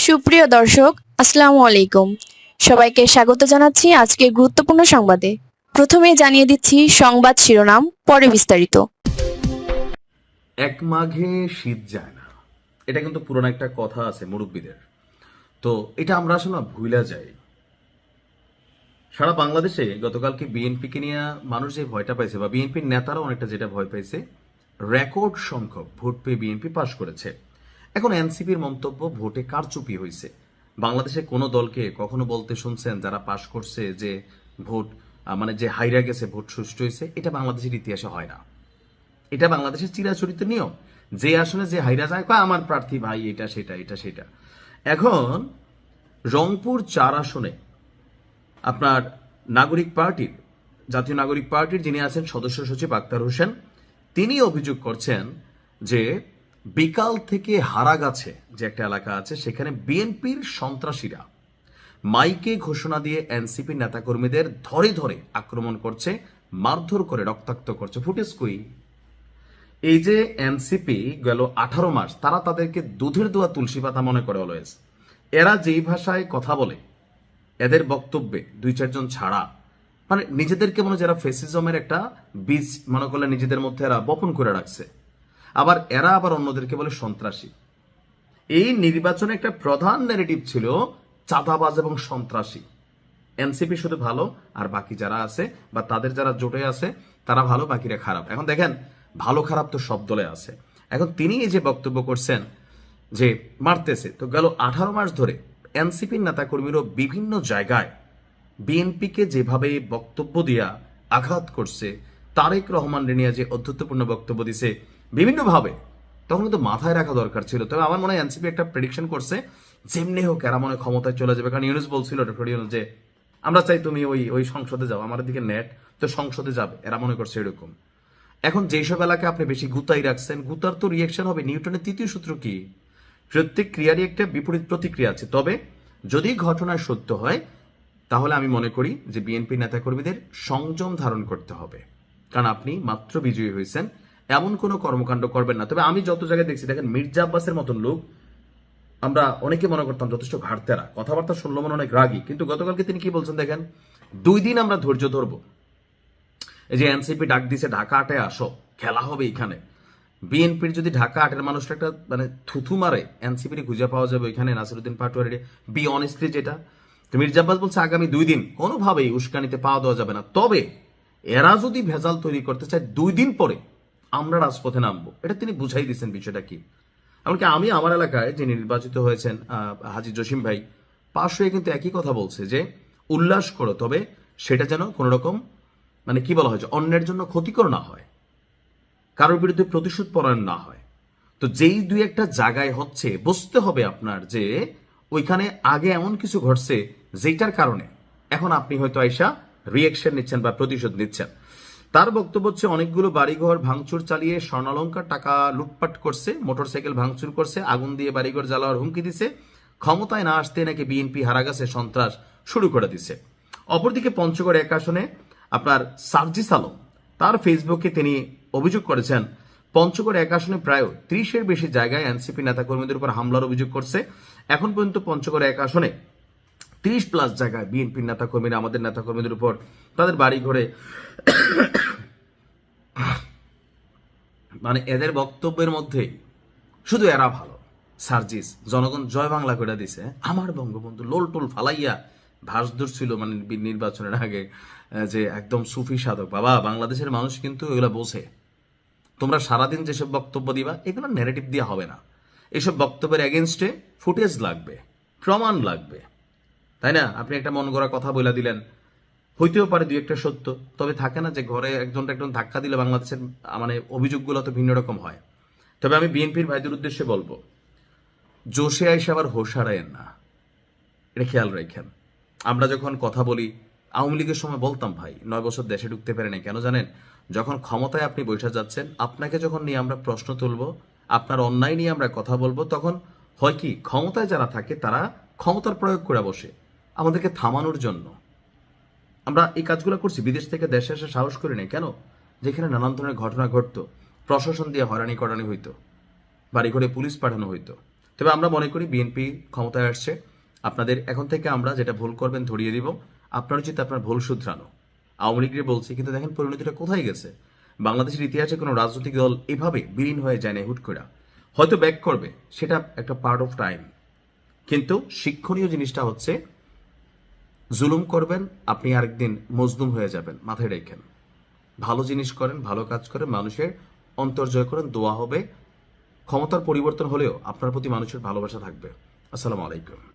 সুপ্রিয় দর্শক, আসসালামু আলাইকুম। সবাইকে স্বাগত জানাচ্ছি আজকের গুরুত্বপূর্ণ সংবাদে। প্রথমেই জানিয়ে দিচ্ছি সংবাদ শিরোনাম, পরে বিস্তারিত। এক মাঘে শীত যায় না, এটা কিন্তু পুরনো একটা কথা আছে মুরব্বীদের। তো এটা আমরা আসলে না ভুলা যাই। সারা বাংলাদেশে গতকালকে বিএনপিকে নিয়ে মানুষ যে ভয়টা পাইছে, বা বিএনপির নেতারা অনেকটা যেটা ভয় পাইছে, রেকর্ড সংখ্যক ভোট পেয়ে বিএনপি পাশ করেছে। এখন এনসিপির মন্তব্য ভোটে কারচুপি হয়েছে। বাংলাদেশে কোনো দলকে কখনো বলতে শুনছেন যারা পাশ করছে যে ভোট মানে যে হাইরা গেছে, ভোট সুষ্ঠু হয়েছে? এটা বাংলাদেশের ইতিহাসে হয় না। এটা বাংলাদেশের চিরাচরিত নিয়ম। যে আসলে যে হাইরা যায় কয় আমার প্রার্থী ভাই এটা সেটা এটা সেটা। এখন রংপুর 4 আসনে আপনার নাগরিক পার্টির, জাতীয় নাগরিক পার্টির যিনি আছেন সদস্য সচিব আক্তার হোসেন, তিনি অভিযোগ করছেন যে বিকাল থেকে হারাগাছে যে একটা এলাকা আছে, সেখানে বিএনপির সন্ত্রাসীরা মাইকে ঘোষণা দিয়ে এনসিপি নেতাকর্মীদের ধরে ধরে আক্রমণ করছে, মারধর করে রক্তাক্ত করছে। ফুটেজ কই? এই যে এনসিপি গেল 18 মাস তারা তাদেরকে দুধের দোয়া তুলসী পাতা মনে করে অলওয়েজ। এরা যেই ভাষায় কথা বলে, এদের বক্তব্যে 2-4 জন ছাড়া মানে নিজেদেরকে মনে যারা ফেসিজমের একটা বীজ মনে করলে নিজেদের মধ্যে এরা বপন করে রাখছে। আবার এরা আবার অন্যদেরকে বলে সন্ত্রাসী। এই নির্বাচনে একটা প্রধান ন্যারেটিভ ছিল চাঁদাবাজ এবং সন্ত্রাসী। এনসিপি শুধু ভালো, আর বাকি যারা আছে বা তাদের যারা জোটে আছে তারা ভালো, বাকিরা খারাপ। এখন দেখেন, ভালো খারাপ তো সব দলে আছে। এখন তিনি এই যে বক্তব্য করছেন যে মারতেছে, তো গেল 18 মাস ধরে এনসিপির নেতাকর্মীরা বিভিন্ন জায়গায় বিএনপিকে যেভাবে বক্তব্য দিয়া আঘাত করছে, তারেক রহমান নিয়ে যে অধ্যত্বপূর্ণ বক্তব্য দিছে বিভিন্নভাবে, তখন কিন্তু মাথায় রাখা দরকার ছিল। তবে আমার মনে হয় এনসিপি একটা প্রেডিকশন করছে, যেমনি হোক এরা মনে ক্ষমতায় চলে যাবে। কারণ ইউনুস বলছিল, ডক্টর ইউনুস, যে আমরা চাই তুমি ওই ওই সংসদে যাও, আমাদের দিকে নেট তো সংসদে যাবে, এরা মনে করছে এরকম। এখন যেসব এলাকায় আপনি বেশি গুতাই রাখছেন, গুতার তো রিয়েকশন হবে। নিউটনের তৃতীয় সূত্র কি? প্রত্যেক ক্রিয়ারই একটা বিপরীত প্রতিক্রিয়া আছে। তবে যদি ঘটনা সত্য হয়, তাহলে আমি মনে করি যে বিএনপি নেতাকর্মীদের সংযম ধারণ করতে হবে। কারণ আপনি মাত্র বিজয়ী হয়েছেন, এমন কোনো কর্মকাণ্ড করবেন না। তবে আমি যত জায়গায় দেখছি, দেখেন মির্জা আব্বাসের মতন লোক আমরা অনেকে মনে করতাম যথেষ্ট ঘাটতেরা, কথাবার্তা শুনলো মনে অনেক রাগী, কিন্তু গতকালকে তিনি কি বলছেন দেখেন, 2 দিন আমরা ধৈর্য ধরবো। এই যে এনসিপি ডাক দিছে ঢাকা 8-এ আসো, খেলা হবে এখানে। বিএনপির যদি ঢাকা 8-এর মানুষটা একটা মানে থুথু মারে, এনসিপির খুঁজে পাওয়া যাবে ওইখানে নাসিরুদ্দিন পাটোয়ারি। বি অনেস্টলি যেটা তো মির্জা আব্বাস বলছে, আগামী 2 দিন কোনোভাবেই উস্কানিতে পাওয়া দেওয়া যাবে না। তবে এরা যদি ভেজাল তৈরি করতে চায়, 2 দিন পরে আমরা রাজপথে নামবো। এটা তিনি বুঝাই দিচ্ছেন বিষয়টা কি। এমনকি আমি আমার এলাকায় যে নির্বাচিত হয়েছেন হাজী জসিম ভাই, পাশ হয়ে কিন্তু একই কথা বলছে যে উল্লাস করো, তবে সেটা যেন কোনো রকম মানে কি বলা হয়, যে অন্যের জন্য ক্ষতিকর না হয়, কারোর বিরুদ্ধে প্রতিশোধ পরায়ণ না হয়। তো যেই 2-একটা জায়গায় হচ্ছে, বুঝতে হবে আপনার যে ওইখানে আগে এমন কিছু ঘটছে যেটার কারণে এখন আপনি হয়তো আইসা রিয়েকশন নিচ্ছেন বা প্রতিশোধ নিচ্ছেন। তার বক্তব্য হচ্ছে, অনেকগুলো বাড়িঘর ভাঙচুর চালিয়ে স্বর্ণালঙ্কার টাকা লুটপাট করছে, মোটরসাইকেল ভাঙচুর করছে, আগুন দিয়ে বাড়িঘর জ্বালাওয়ার হুমকি দিছে। ক্ষমতায় না আসতে নাকি বিএনপি হারাগাছে সন্ত্রাস শুরু করে দিছে। অপরদিকে পঞ্চগড় 1 আসনে আপনার সার্জিস আলম তার ফেসবুকে তিনি অভিযোগ করেছেন, পঞ্চগড় 1 আসনে প্রায় 30-এর বেশি জায়গায় এনসিপি নেতাকর্মীদের উপর হামলার অভিযোগ করছে। এখন পর্যন্ত পঞ্চগড় 1 আসনে 30+ জায়গায় বিএনপির নেতাকর্মীরা আমাদের নেতাকর্মীদের উপর তাদের বাড়ি ঘরে মানে এদের বক্তব্যের মধ্যে শুধু এরা ভালো। সার্জিস জনগণ জয় বাংলা করে দিছে, আমার বঙ্গবন্ধু লোল টোল ফালাইয়া ভাস ধরছিল মানে নির্বাচনের আগে, যে একদম সুফি সাধক। বাবা, বাংলাদেশের মানুষ কিন্তু এগুলো বোঝে। তোমরা সারাদিন যেসব বক্তব্য দিবা, এগুলো ন্যারেটিভ দিয়ে হবে না। এসব বক্তব্যের এগেনস্টে ফুটেজ লাগবে, প্রমাণ লাগবে, তাই না? আপনি একটা মন গড়া কথা বলে দিলেন, হইতেও পারে 2-একটা সত্য, তবে থাকে না যে ঘরে একজন ধাক্কা দিলে বাংলাদেশের মানে অভিযোগগুলো তো ভিন্ন রকম হয়। তবে আমি বিএনপির ভাইদের উদ্দেশ্যে বলবো, জোশে আইসে আবার হোশ হারায়েন না, এটা খেয়াল রাখেন। আমরা যখন কথা বলি, আওয়ামী লীগের সময় বলতাম, ভাই 9 বছর দেশে ঢুকতে পারে নাই কেন জানেন? যখন ক্ষমতায় আপনি বৈঠা যাচ্ছেন, আপনাকে যখন নিয়ে আমরা প্রশ্ন তুলবো, আপনার অন্যায় নিয়ে আমরা কথা বলবো, তখন হয় কি, ক্ষমতায় যারা থাকে তারা ক্ষমতার প্রয়োগ করে বসে আমাদেরকে থামানোর জন্য। আমরা এই কাজগুলো করছি, বিদেশ থেকে দেশে এসে সাহস করি নাই কেন? যেখানে নানান ধরনের ঘটনা ঘটতো, প্রশাসন দিয়ে হয়রানি করানি হইতো, বাড়ি ঘরে পুলিশ পাঠানো হইতো, তবে আমরা মনে করি বিএনপি ক্ষমতায় আসছে, আপনাদের এখন থেকে আমরা যেটা ভুল করবেন ধরিয়ে দিব, আপনার উচিত আপনার ভুল শুধরানো। আওয়ামী লীগের বলছি, কিন্তু দেখেন পরিণতিটা কোথায় গেছে। বাংলাদেশের ইতিহাসে কোনো রাজনৈতিক দল এভাবে বিলীন হয়ে যায় না হুট করে। হয়তো ব্যাক করবে, সেটা একটা পার্ট অফ টাইম, কিন্তু শিক্ষণীয় জিনিসটা হচ্ছে জুলুম করবেন, আপনি আরেকদিন মজলুম হয়ে যাবেন, মাথায় রেখেন। ভালো জিনিস করেন, ভালো কাজ করেন, মানুষের অন্তর জয় করেন, দোয়া হবে। ক্ষমতার পরিবর্তন হলেও আপনার প্রতি মানুষের ভালোবাসা থাকবে। আসসালামু আলাইকুম।